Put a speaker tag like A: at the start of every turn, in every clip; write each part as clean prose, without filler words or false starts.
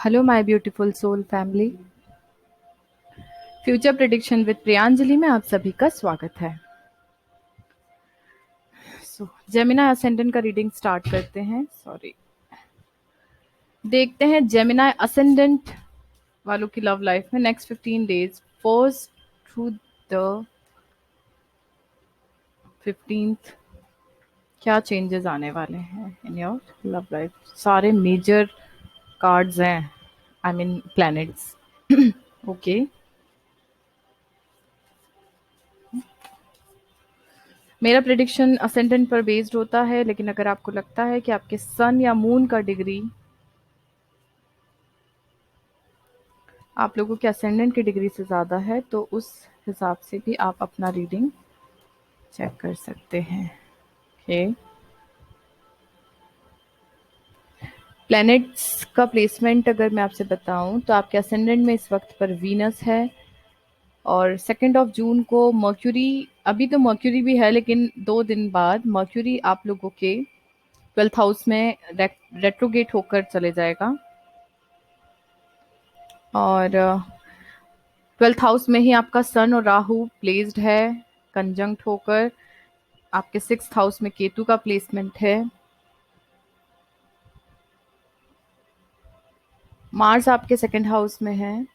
A: Hello my beautiful soul family. Future prediction with Priyanjali में आप सभी का स्वागत है। जेमिना असेंडेंट का रीडिंग स्टार्ट करते हैं। सॉरी, देखते हैं जेमिना असेंडेंट वालों की लव लाइफ में next 15 days first through the 15th क्या चेंजेस आने वाले हैं इन योर लव लाइफ। सारे मेजर कार्ड्स हैं, आई मीन प्लैनेट्स। ओके, मेरा प्रिडिक्शन असेंडेंट पर बेस्ड होता है, लेकिन अगर आपको लगता है कि आपके सन या मून का डिग्री आप लोगों के असेंडेंट की डिग्री से ज़्यादा है तो उस हिसाब से भी आप अपना रीडिंग चेक कर सकते हैं। ओके, प्लैनेट्स का प्लेसमेंट अगर मैं आपसे बताऊं तो आपके असेंडेंट में इस वक्त पर वीनस है, और 2 जून को मर्क्यूरी, अभी तो मर्क्यूरी भी है लेकिन 2 दिन बाद मर्क्यूरी आप लोगों के 12th हाउस में रेट्रोगेट होकर चले जाएगा, और 12th हाउस में ही आपका सन और राहु प्लेस्ड है कंजंक्ट होकर। आपके 6th हाउस में केतु का प्लेसमेंट है। मार्स आपके 2nd हाउस में है।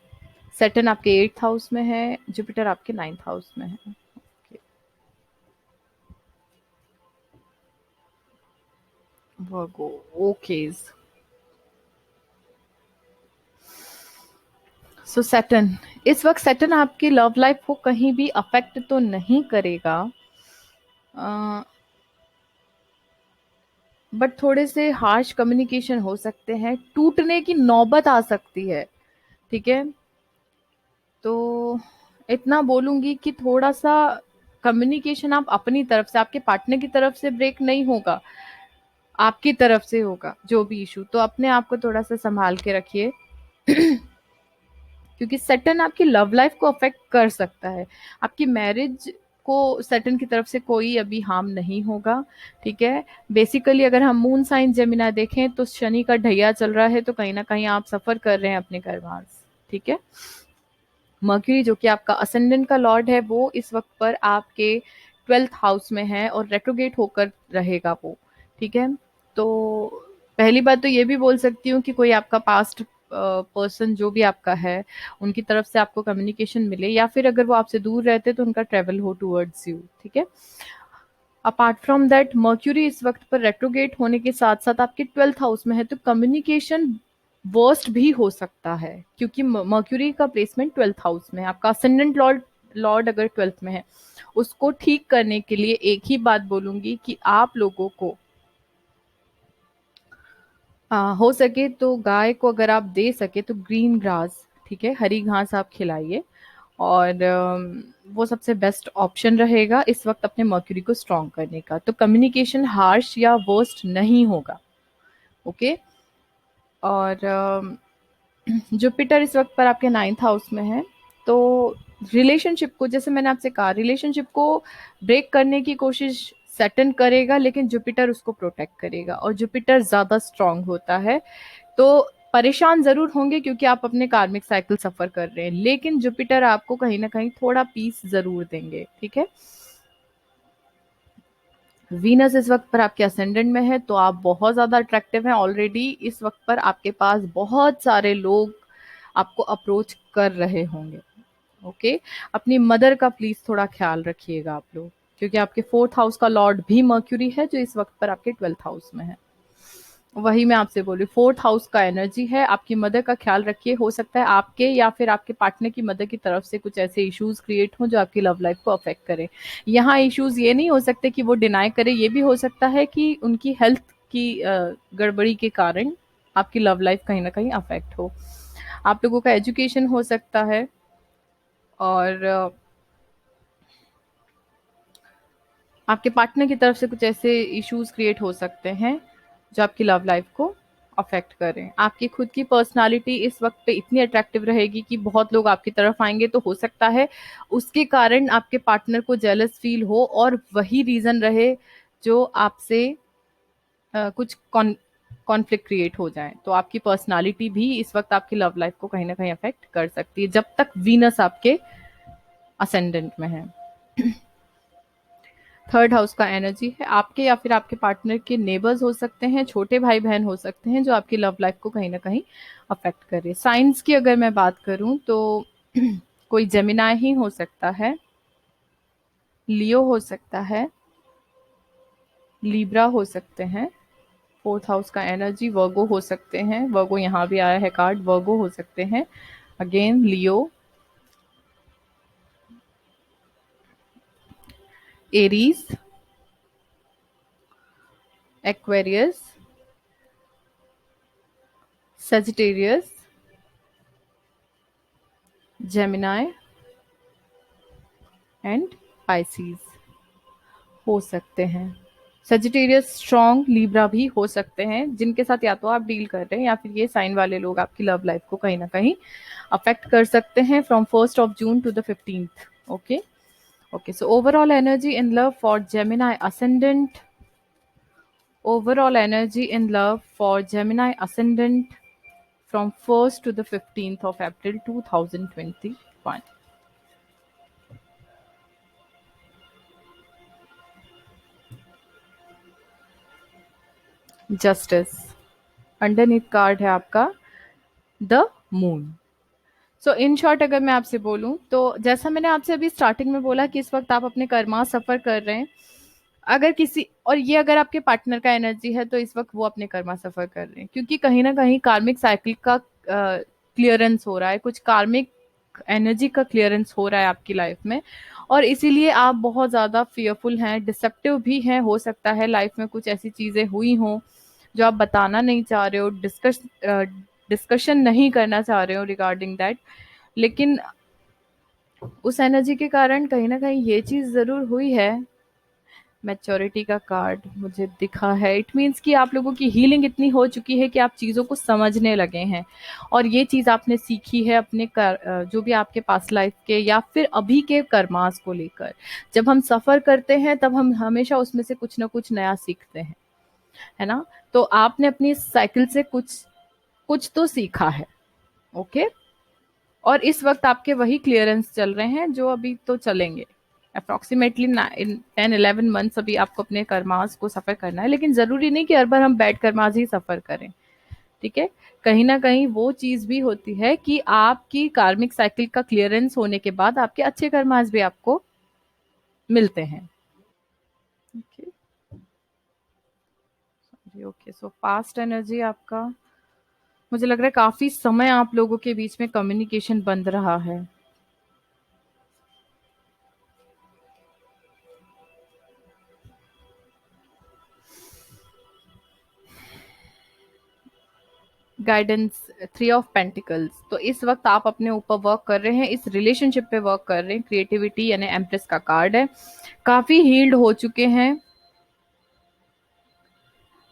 A: सैटर्न आपके 8th हाउस में है। जुपिटर आपके 9th हाउस में है। वर्गो, ओके। सो सैटर्न, इस वक्त सैटर्न आपकी लव लाइफ को कहीं भी अफेक्ट तो नहीं करेगा, बट थोड़े से हार्श कम्युनिकेशन हो सकते हैं, टूटने की नौबत आ सकती है। ठीक है, तो इतना बोलूंगी कि थोड़ा सा कम्युनिकेशन आप अपनी तरफ से, आपके पार्टनर की तरफ से ब्रेक नहीं होगा, आपकी तरफ से होगा जो भी इशू, तो अपने आप को थोड़ा सा संभाल के रखिए। क्योंकि सैटर्न आपकी लव लाइफ को अफेक्ट कर सकता है। आपकी मैरिज को सैटर्न की तरफ से कोई अभी हार्म नहीं होगा। ठीक है, बेसिकली अगर हम मून साइन जेमिना देखें तो शनि का ढैया चल रहा है, तो कहीं ना कहीं आप सफर कर रहे हैं अपने कर्मास। ठीक है, मर्क्यूरी जो कि आपका असेंडेंट का लॉर्ड है वो इस वक्त पर आपके 12th हाउस में है और रेट्रोगेट होकर रहेगा वो। ठीक है, तो पहली बात तो ये भी बोल सकती हूँ कि कोई आपका पास्ट पर्सन जो भी आपका है उनकी तरफ से आपको कम्युनिकेशन मिले, या फिर अगर वो आपसे दूर रहते तो उनका ट्रेवल हो टूवर्ड्स यू। ठीक है, अपार्ट फ्रॉम दैट मर्क्यूरी इस वक्त पर रेट्रोगेट होने के साथ साथ आपके 12th हाउस में है, तो कम्युनिकेशन वर्स्ट भी हो सकता है, क्योंकि मर्क्यूरी का प्लेसमेंट 12th हाउस में है। आपका असेंडेंट लॉर्ड लॉर्ड अगर 12th में है, उसको ठीक करने के लिए एक ही बात बोलूंगी कि आप लोगों को हो सके तो गाय को अगर आप दे सके तो ग्रीन ग्रास, ठीक है, हरी घास आप खिलाइए, और वो सबसे बेस्ट ऑप्शन रहेगा इस वक्त अपने मर्क्यूरी को स्ट्रॉन्ग करने का। तो कम्युनिकेशन हार्श या वर्स्ट नहीं होगा। ओके, और जुपिटर इस वक्त पर आपके 9th हाउस में है, तो रिलेशनशिप को, जैसे मैंने आपसे कहा, रिलेशनशिप को ब्रेक करने की कोशिश सैटर्न करेगा, लेकिन जुपिटर उसको प्रोटेक्ट करेगा, और जुपिटर ज्यादा स्ट्रांग होता है। तो परेशान जरूर होंगे क्योंकि आप अपने कार्मिक साइकिल सफर कर रहे हैं, लेकिन जुपिटर आपको कहीं ना कहीं थोड़ा पीस जरूर देंगे। ठीक है, वीनस इस वक्त पर आपके असेंडेंट में है, तो आप बहुत ज्यादा अट्रैक्टिव हैं ऑलरेडी। इस वक्त पर आपके पास बहुत सारे लोग आपको अप्रोच कर रहे होंगे। ओके, अपनी मदर का प्लीज थोड़ा ख्याल रखिएगा आप लोग, क्योंकि आपके 4th हाउस का लॉर्ड भी मर्क्यूरी है जो इस वक्त पर आपके 12th हाउस में है। वही मैं आपसे बोल रही हूँ, 4th हाउस का एनर्जी है। आपकी मदर का ख्याल रखिए, हो सकता है आपके या फिर आपके पार्टनर की मदर की तरफ से कुछ ऐसे इश्यूज क्रिएट हों जो आपकी लव लाइफ को अफेक्ट करें। यहाँ इश्यूज ये नहीं हो सकते कि वो डिनाई करे, ये भी हो सकता है कि उनकी हेल्थ की गड़बड़ी के कारण आपकी लव लाइफ कहीं ना कहीं अफेक्ट हो। आप लोगों का एजुकेशन हो सकता है, और आपके पार्टनर की तरफ से कुछ ऐसे इश्यूज क्रिएट हो सकते हैं जो आपकी लव लाइफ को अफेक्ट करें। आपकी खुद की पर्सनालिटी इस वक्त पे इतनी अट्रैक्टिव रहेगी कि बहुत लोग आपकी तरफ आएंगे, तो हो सकता है उसके कारण आपके पार्टनर को जेलस फील हो, और वही रीजन रहे जो आपसे कुछ कॉन्फ्लिक्ट क्रिएट हो जाए, तो आपकी पर्सनालिटी भी इस वक्त आपकी लव लाइफ को कहीं ना कहीं अफेक्ट कर सकती है, जब तक वीनस आपके असेंडेंट में है। थर्ड हाउस का एनर्जी है आपके या फिर आपके पार्टनर के नेबर्स हो सकते हैं, छोटे भाई बहन हो सकते हैं, जो आपकी लव लाइफ को कहीं ना कहीं अफेक्ट करे। साइंस की अगर मैं बात करूं तो कोई जेमिनाई ही हो सकता है, लियो हो सकता है, लिब्रा हो सकते हैं। फोर्थ हाउस का एनर्जी वर्गो हो सकते हैं, वर्गो यहाँ भी आया है कार्ड, वर्गो हो सकते हैं, again Leo, Aries, Aquarius, Sagittarius, Gemini and Pisces हो सकते हैं। सजिटेरियस, स्ट्रॉन्ग लिब्रा भी हो सकते हैं, जिनके साथ या तो आप डील कर रहे हैं या फिर ये साइन वाले लोग आपकी लव लाइफ को कहीं ना कहीं अफेक्ट कर सकते हैं from 1 June to the 15th। Okay, okay, so overall energy in love for Gemini ascendant, overall energy in love for Gemini ascendant from 1st to the 15th of April 2021. Justice, underneath card है आपका the moon. So in short अगर मैं आपसे बोलूं तो जैसा मैंने आपसे अभी स्टार्टिंग में बोला कि इस वक्त आप अपने कर्मा सफर कर रहे हैं, अगर किसी और ये अगर आपके पार्टनर का एनर्जी है तो इस वक्त वो अपने कर्मा सफर कर रहे हैं, क्योंकि कहीं ना कहीं कार्मिक साइकिल का क्लियरेंस हो रहा है, कुछ कार्मिक एनर्जी का क्लियरेंस हो रहा है आपकी लाइफ में, और इसीलिए आप बहुत ज़्यादा फियरफुल हैं, डिसेप्टिव भी हैं। हो सकता है लाइफ में कुछ ऐसी चीज़ें हुई हों जो आप बताना नहीं चाह रहे हो, डिस्कशन नहीं करना चाह रहे हो रिगार्डिंग दैट, लेकिन उस एनर्जी के कारण कहीं ना कहीं ये चीज़ ज़रूर हुई है। मैच्योरिटी का कार्ड मुझे दिखा है, इट मीन्स कि आप लोगों की हीलिंग इतनी हो चुकी है कि आप चीज़ों को समझने लगे हैं, और ये चीज़ आपने सीखी है अपने जो भी आपके पास लाइफ के या फिर अभी के कर्मास को लेकर। जब हम सफ़र करते हैं तब हम हमेशा उसमें से कुछ ना कुछ नया सीखते हैं, है ना? तो आपने अपनी साइकिल से कुछ कुछ तो सीखा है। ओके, और इस वक्त आपके वही क्लियरेंस चल रहे हैं जो अभी तो चलेंगे, अप्रॉक्सीमेटली 10-11 मंथ्स अभी आपको अपने कर्मास को सफ़र करना है, लेकिन ज़रूरी नहीं कि हर बार हम बैड कर्मास ही सफ़र करें। ठीक है, कहीं ना कहीं वो चीज़ भी होती है कि आपकी कार्मिक साइकिल का क्लियरेंस होने के बाद आपके अच्छे कर्मास भी आपको मिलते हैं। ओके, ओके, सो पास्ट एनर्जी आपका, मुझे लग रहा है काफ़ी समय आप लोगों के बीच में कम्युनिकेशन बंद रहा है। गाइडेंस, 3 ऑफ पेंटिकल्स, तो इस वक्त आप अपने ऊपर वर्क कर रहे हैं, इस रिलेशनशिप पे वर्क कर रहे हैं, क्रिएटिविटी यानी एम्प्रेस का कार्ड है, काफ़ी हील्ड हो चुके हैं,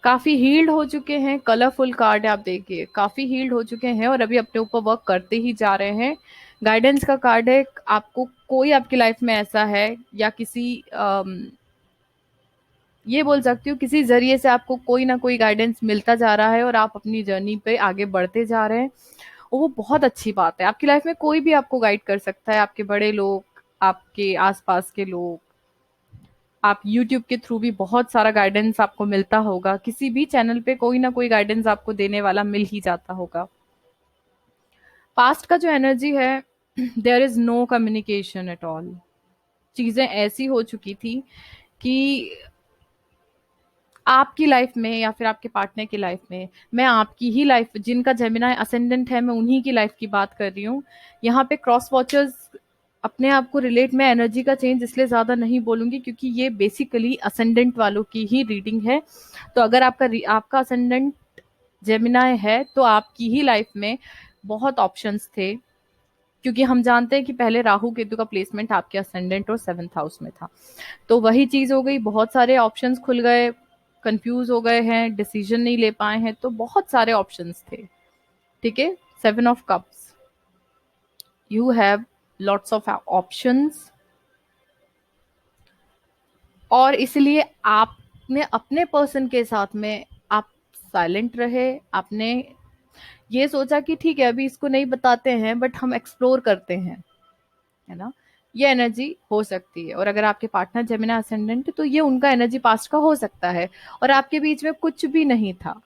A: काफ़ी हील्ड हो चुके हैं, कलरफुल कार्ड है, आप देखिए काफ़ी हील्ड हो चुके हैं और अभी अपने ऊपर वर्क करते ही जा रहे हैं। गाइडेंस का कार्ड है, आपको कोई आपकी लाइफ में ऐसा है या किसी ये बोल सकती हूँ किसी ज़रिए से आपको कोई ना कोई गाइडेंस मिलता जा रहा है और आप अपनी जर्नी पे आगे बढ़ते जा रहे हैं, वो बहुत अच्छी बात है। आपकी लाइफ में कोई भी आपको गाइड कर सकता है, आपके बड़े लोग, आपके आसपास के लोग, आप यूट्यूब के थ्रू भी बहुत सारा गाइडेंस आपको मिलता होगा, किसी भी चैनल पे कोई ना कोई गाइडेंस आपको देने वाला मिल ही जाता होगा। पास्ट का जो एनर्जी है, there is no communication at all, चीज़ें ऐसी हो चुकी थी कि आपकी लाइफ में या फिर आपके पार्टनर की लाइफ में, मैं आपकी ही लाइफ, जिनका जेमिनाई असेंडेंट है मैं उन्हीं की लाइफ की बात कर रही हूँ। यहाँ पे क्रॉस वॉचर्स अपने आप को रिलेट, मैं एनर्जी का चेंज इसलिए ज़्यादा नहीं बोलूँगी क्योंकि ये बेसिकली असेंडेंट वालों की ही रीडिंग है। तो अगर आपका असेंडेंट जेमिनाई है तो आपकी ही लाइफ में बहुत ऑप्शंस थे, क्योंकि हम जानते हैं कि पहले राहु केतु का प्लेसमेंट आपके असेंडेंट और 7th हाउस में था, तो वही चीज़ हो गई, बहुत सारे ऑप्शंस खुल गए, कंफ्यूज हो गए हैं, डिसीजन नहीं ले पाए हैं, तो बहुत सारे ऑप्शंस थे। ठीक है, 7 of cups, you have lots of options, और इसलिए आपने अपने पर्सन के साथ में आप साइलेंट रहे, आपने ये सोचा कि ठीक है अभी इसको नहीं बताते हैं बट हम एक्सप्लोर करते हैं, है ना। ये एनर्जी हो सकती है। और अगर आपके पार्टनर जेमिनी असेंडेंट है तो ये उनका एनर्जी पास्ट का हो सकता है, और आपके बीच में कुछ भी नहीं था,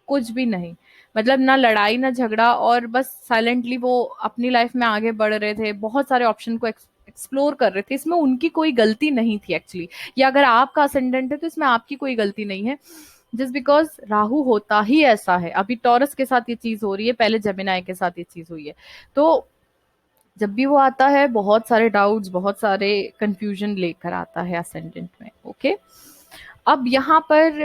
A: कुछ भी नहीं, मतलब ना लड़ाई ना झगड़ा, और बस साइलेंटली वो अपनी लाइफ में आगे बढ़ रहे थे, बहुत सारे ऑप्शन को एक्सप्लोर कर रहे थे। इसमें उनकी कोई गलती नहीं थी एक्चुअली, या अगर आपका असेंडेंट है तो इसमें आपकी कोई गलती नहीं है, जस्ट बिकॉज राहु होता ही ऐसा है। अभी टॉरस के साथ ये चीज हो रही है, पहले जेमिनाई के साथ ये चीज हुई है। तो जब भी वो आता है बहुत सारे डाउट्स, बहुत सारे कंफ्यूजन लेकर आता है असेंडेंट में। ओके, अब यहाँ पर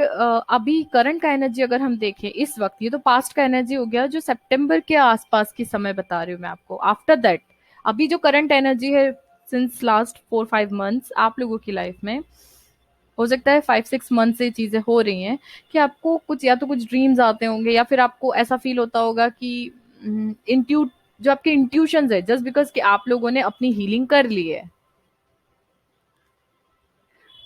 A: अभी करंट का एनर्जी अगर हम देखें इस वक्त, ये तो पास्ट का एनर्जी हो गया जो सितंबर के आसपास की समय बता रही हूँ मैं आपको। आफ्टर दैट अभी जो करंट एनर्जी है सिंस लास्ट 4-5 मंथ्स आप लोगों की लाइफ में, हो सकता है 5-6 मंथ से चीजें हो रही हैं कि आपको कुछ या तो कुछ ड्रीम्स आते होंगे, या फिर आपको ऐसा फील होता होगा कि इंट्यू जो आपके इंट्यूशंस है, जस्ट बिकॉज कि आप लोगों ने अपनी हीलिंग कर ली है,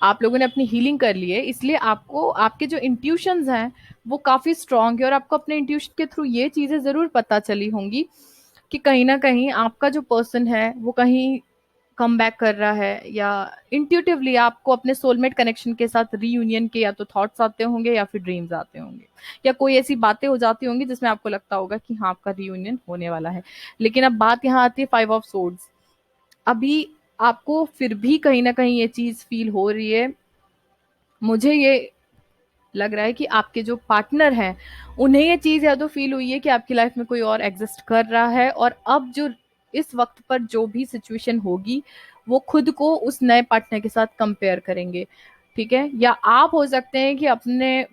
A: आप लोगों ने अपनी हीलिंग कर ली है, इसलिए आपको आपके जो इंट्यूशंस हैं वो काफी स्ट्रांग है, और आपको अपने इंट्यूशन के थ्रू ये चीजें जरूर पता चली होंगी कि कहीं ना कहीं आपका जो पर्सन है वो कहीं कम बैक कर रहा है, या इंट्यूटिवली आपको अपने सोलमेट कनेक्शन के साथ रीयूनियन के या तो थॉट्स आते होंगे या फिर ड्रीम्स आते होंगे, या कोई ऐसी बातें हो जाती होंगी जिसमें आपको लगता होगा कि हाँ आपका रीयूनियन होने वाला है। लेकिन अब बात यहाँ आती है 5 ऑफ सोर्ड्स। अभी आपको फिर भी कहीं ना कहीं ये चीज फील हो रही है, मुझे ये लग रहा है कि आपके जो पार्टनर हैं उन्हें ये चीज या तो फील हुई है कि आपकी लाइफ में कोई और एग्जिस्ट कर रहा है, और अब जो इस वक्त पर जो भी सिचुएशन होगी वो खुद को उस नए पार्टनर के साथ कंपेयर करेंगे। ठीक है, या आप हो सकते हैं कि अपने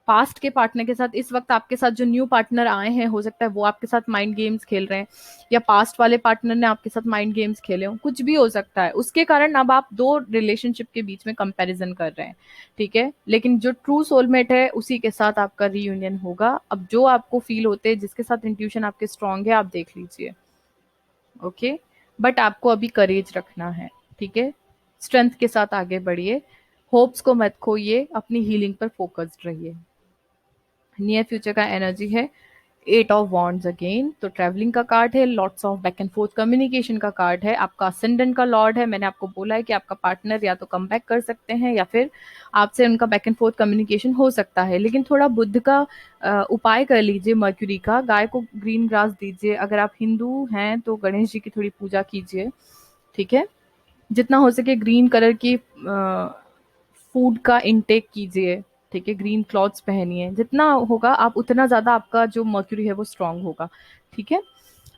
A: पास्ट के पार्टनर के साथ इस वक्त आपके साथ जो न्यू पार्टनर आए हैं, हो सकता है वो आपके साथ माइंड गेम्स खेल रहे हैं, या पास्ट वाले पार्टनर ने आपके साथ माइंड गेम्स खेले हों, कुछ भी हो सकता है। उसके कारण अब आप दो रिलेशनशिप के बीच में कंपैरिजन कर रहे हैं। ठीक है, लेकिन जो ट्रू सोलमेट है उसी के साथ आपका रीयूनियन होगा। अब जो आपको फील होते हैं, जिसके साथ इंट्यूशन आपके स्ट्रांग है, आप देख लीजिए। ओके, बट आपको अभी करेज रखना है। ठीक है, स्ट्रेंथ के साथ आगे बढ़िए, होप्स को मत खोइए, अपनी हीलिंग पर फोकस्ड रहिए। नियर फ्यूचर का एनर्जी है 8 ऑफ वॉन्ड्स अगेन, तो ट्रैवलिंग का कार्ड है, lots of back and fourth communication का कार्ड है, आपका असेंडेंट का लॉर्ड है। मैंने आपको बोला है कि आपका पार्टनर या तो कम बैक कर सकते हैं या फिर आपसे उनका बैक एंड फोर्थ कम्युनिकेशन हो सकता है, लेकिन थोड़ा बुद्ध का उपाय कर लीजिए, मर्क्यूरी का, गाय को ग्रीन ग्रास दीजिए, अगर आप हिंदू हैं तो गणेश जी की थोड़ी पूजा कीजिए। ठीक है, जितना हो सके ग्रीन कलर की फूड का इनटेक कीजिए। ठीक है, ग्रीन क्लॉथ्स पहनिए, जितना होगा आप उतना ज़्यादा आपका जो मर्क्यूरी है वो स्ट्रांग होगा। ठीक है,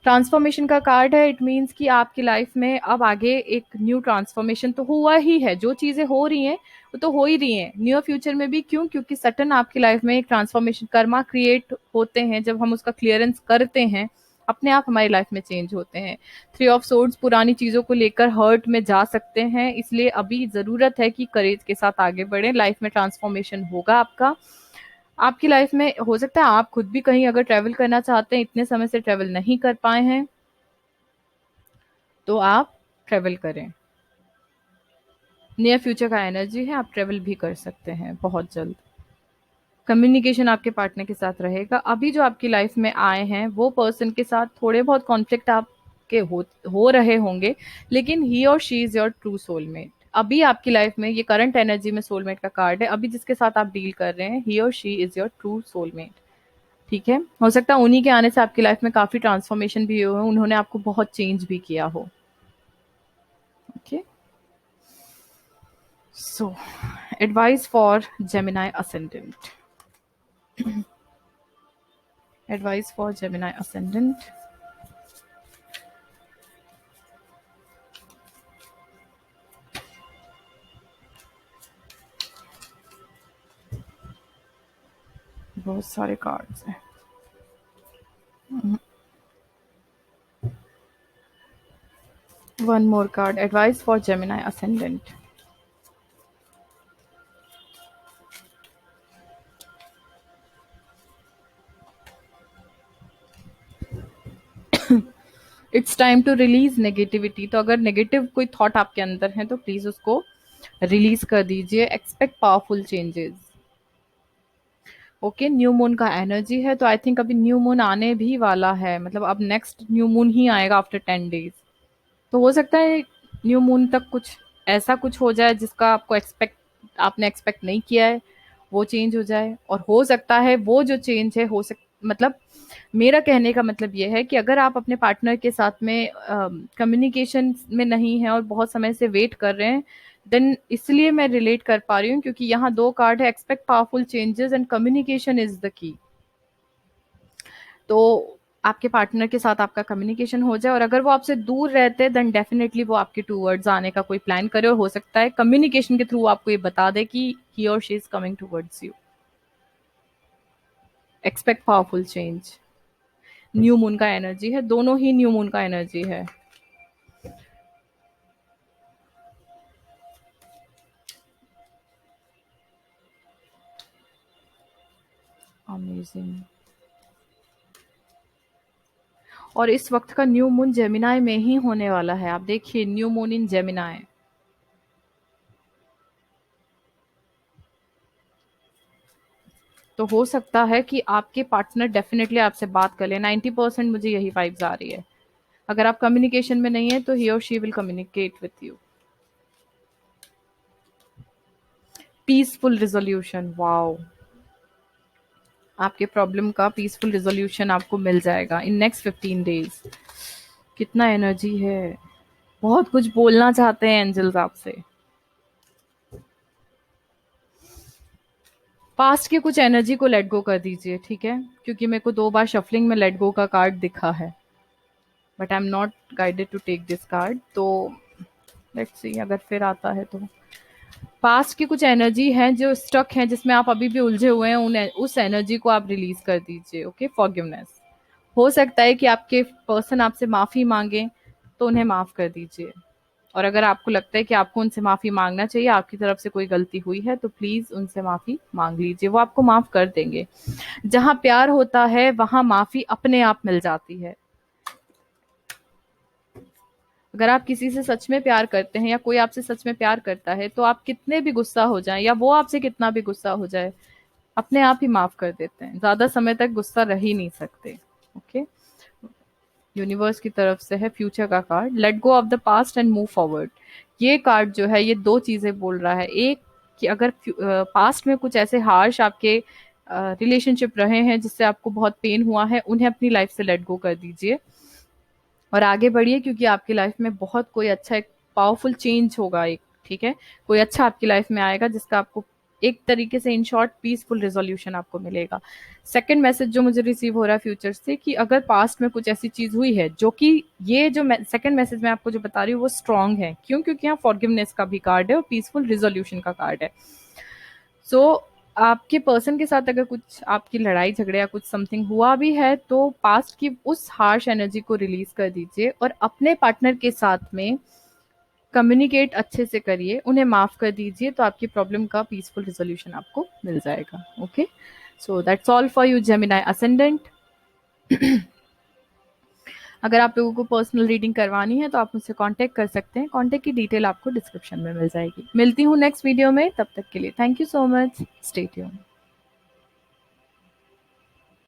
A: ट्रांसफॉर्मेशन का कार्ड है, इट मीन्स कि आपकी लाइफ में अब आगे एक न्यू ट्रांसफॉर्मेशन तो हुआ ही है, जो चीज़ें हो रही हैं वो तो हो ही रही हैं नियर फ्यूचर में भी। क्यों? क्योंकि सटन आपकी लाइफ में एक ट्रांसफॉर्मेशन कर्मा क्रिएट होते हैं, जब हम उसका क्लियरेंस करते हैं अपने आप हमारी लाइफ में चेंज होते हैं। 3 ऑफ सोर्ड्स पुरानी चीज़ों को लेकर हर्ट में जा सकते हैं, इसलिए अभी ज़रूरत है कि करेज के साथ आगे बढ़ें, लाइफ में ट्रांसफॉर्मेशन होगा आपका। आपकी लाइफ में हो सकता है आप खुद भी कहीं अगर ट्रैवल करना चाहते हैं, इतने समय से ट्रैवल नहीं कर पाए हैं, तो आप ट्रैवल करें। नियर फ्यूचर का एनर्जी है, आप ट्रैवल भी कर सकते हैं बहुत जल्द। कम्युनिकेशन आपके पार्टनर के साथ रहेगा। अभी जो आपकी लाइफ में आए हैं वो पर्सन के साथ थोड़े बहुत कॉन्फ्लिक्ट आपके हो रहे होंगे, लेकिन ही और she is your true soulmate. अभी आपकी लाइफ में ये करंट एनर्जी में सोलमेट का कार्ड है, अभी जिसके साथ आप डील कर रहे हैं ही और she is your true soulmate. ठीक है, हो सकता है उन्हीं के आने से आपकी लाइफ में काफी ट्रांसफॉर्मेशन भी हुए हो, उन्होंने आपको बहुत चेंज भी किया हो। Okay, so advice for Gemini ascendant, advice for Gemini ascendant. बहुत सारे कार्ड्स हैं। One more card, advice for Gemini ascendant. It's time to release negativity, तो अगर नेगेटिव कोई थॉट आपके अंदर है तो प्लीज उसको रिलीज कर दीजिए। Expect powerful changes. Okay, new moon का एनर्जी है, तो आई थिंक अभी न्यू मून आने भी वाला है, मतलब अब नेक्स्ट न्यू मून ही आएगा आफ्टर 10 डेज। तो हो सकता है न्यू मून तक कुछ ऐसा कुछ हो जाए जिसका आपने एक्सपेक्ट नहीं किया है, वो चेंज हो जाए। और हो सकता है वो जो चेंज है मतलब मेरा कहने का मतलब ये है कि अगर आप अपने पार्टनर के साथ में कम्युनिकेशन में नहीं है और बहुत समय से वेट कर रहे हैं, देन इसलिए मैं रिलेट कर पा रही हूँ, क्योंकि यहाँ 2 कार्ड है, expect powerful changes and communication is the key. तो आपके पार्टनर के साथ आपका कम्युनिकेशन हो जाए, और अगर वो आपसे दूर रहते हैं देन डेफिनेटली वो आपके टूवर्ड्स आने का कोई प्लान करे, और हो सकता है कम्युनिकेशन के थ्रू आपको ये बता दे कि ही और she is coming towards you. Expect powerful change. New moon का एनर्जी है, दोनों ही न्यू मून का एनर्जी है। अमेजिंग। और इस वक्त का न्यू मून जेमिनाई में ही होने वाला है, आप देखिए, न्यू मून इन जेमिनाई। तो हो सकता है कि आपके पार्टनर डेफिनेटली आपसे बात कर ले, 90% मुझे यही वाइब्स आ रही है। अगर आप कम्युनिकेशन में नहीं है तो ही और she will communicate with you. Peaceful resolution, wow. आपके प्रॉब्लम का पीसफुल रिजोल्यूशन आपको मिल जाएगा इन नेक्स्ट 15 डेज। कितना एनर्जी है, बहुत कुछ बोलना चाहते हैं एंजल्स आपसे। पास्ट के कुछ एनर्जी को लेट गो कर दीजिए, ठीक है, क्योंकि मेरे को 2 बार शफलिंग में लेट गो का कार्ड दिखा है, but I am not guided to take this card. तो लेट्स सी अगर फिर आता है तो। पास्ट की कुछ एनर्जी है जो स्टक है, जिसमें आप अभी भी उलझे हुए हैं, उस एनर्जी को आप रिलीज कर दीजिए। Okay, forgiveness. हो सकता है कि आपके पर्सन आपसे माफी मांगे, तो उन्हें माफ कर दीजिए। और अगर आपको लगता है कि आपको उनसे माफी मांगना चाहिए, आपकी तरफ से कोई गलती हुई है, तो प्लीज उनसे माफी मांग लीजिए, वो आपको माफ कर देंगे। जहां प्यार होता है वहां माफी अपने आप मिल जाती है। अगर आप किसी से सच में प्यार करते हैं, या कोई आपसे सच में प्यार करता है, तो आप कितने भी गुस्सा हो जाए, या वो आपसे कितना भी गुस्सा हो जाए, अपने आप ही माफ कर देते हैं, ज्यादा समय तक गुस्सा रह ही नहीं सकते। ओके। यूनिवर्स की तरफ से है फ्यूचर का card, let go of the past and move forward. ये कार्ड जो है ये 2 चीजें बोल रहा है। एक, कि अगर पास्ट में कुछ ऐसे हार्श आपके रिलेशनशिप रहे हैं जिससे आपको बहुत पेन हुआ है, उन्हें अपनी लाइफ से लेट गो कर दीजिए और आगे बढ़िए, क्योंकि आपकी लाइफ में बहुत कोई अच्छा एक पावरफुल चेंज होगा एक, ठीक है, कोई अच्छा आपकी लाइफ में आएगा जिसका आपको एक तरीके से इन शॉर्ट पीसफुल रेजोल्यूशन आपको मिलेगा। सेकंड मैसेज जो मुझे रिसीव हो रहा है फ्यूचर से, कि अगर पास्ट में कुछ ऐसी चीज हुई है जो कि, ये जो सेकंड मैसेज मैं आपको जो बता रही हूँ वो स्ट्रांग है, क्यों, क्योंकि यहाँ फॉरगिवनेस का भी कार्ड है और पीसफुल रिजोल्यूशन का कार्ड है। सो आपके पर्सन के साथ अगर कुछ आपकी लड़ाई झगड़े या कुछ समथिंग हुआ भी है, तो पास्ट की उस हार्श एनर्जी को रिलीज कर दीजिए और अपने पार्टनर के साथ में कम्युनिकेट अच्छे से करिए, उन्हें माफ कर दीजिए, तो आपकी प्रॉब्लम का पीसफुल रिजोल्यूशन आपको मिल जाएगा। Okay, so that's all for you Gemini ascendant. अगर आप लोगों को पर्सनल रीडिंग करवानी है तो आप मुझसे कांटेक्ट कर सकते हैं, कांटेक्ट की डिटेल आपको डिस्क्रिप्शन में मिल जाएगी। मिलती हूँ नेक्स्ट वीडियो में, तब तक के लिए thank you so much, stay tuned.